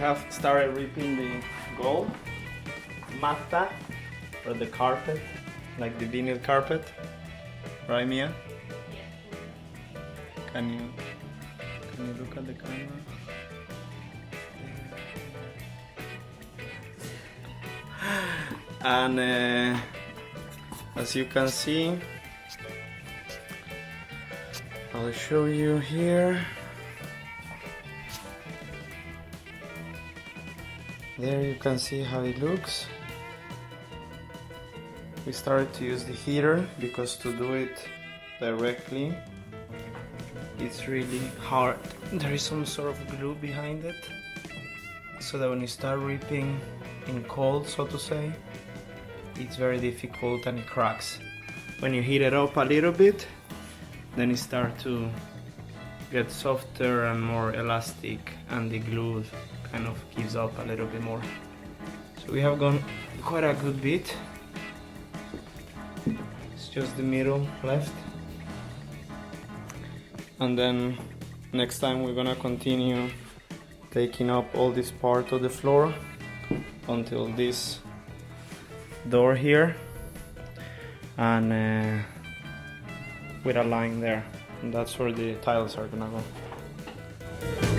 have started ripping the gold matta or the carpet, like the vinyl carpet, right, Mia? Can you look at the camera? And as you can see, I'll show you here. There you can see how it looks. We started to use the heater because to do it directly it's really hard. There is some sort of glue behind it, so that when you start ripping in cold, so to say, it's very difficult and it cracks. When you heat it up a little bit, then it starts to get softer and more elastic, and the glue kind of gives up a little bit more. So we have gone quite a good bit. It's just the middle left. And then next time we're gonna continue taking up all this part of the floor until this door here, and with a line there, and that's where the tiles are gonna go.